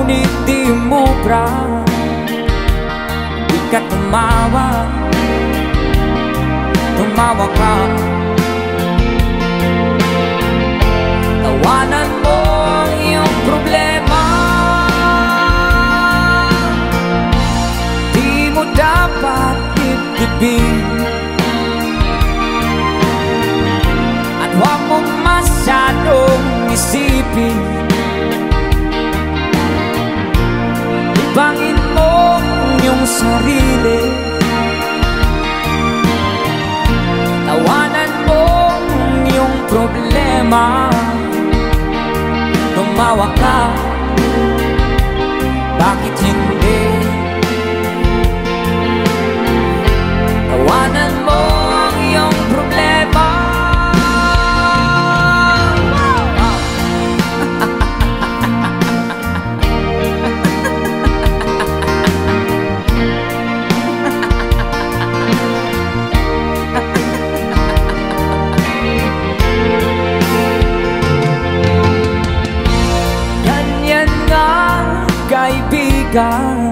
ngunit di umubra. Di ka tumawa, tumawa ka. Tawanan mo ang iyong problema. Di mo dapat itibig, at huwag mong masyadong isipin. Ibangin mo ang iyong sarili. Tawanan mo ang iyong problema. Tumawa ka, bakit hindi? Tawanan mo ang iyong problema. Ganyan nga, kaibigan,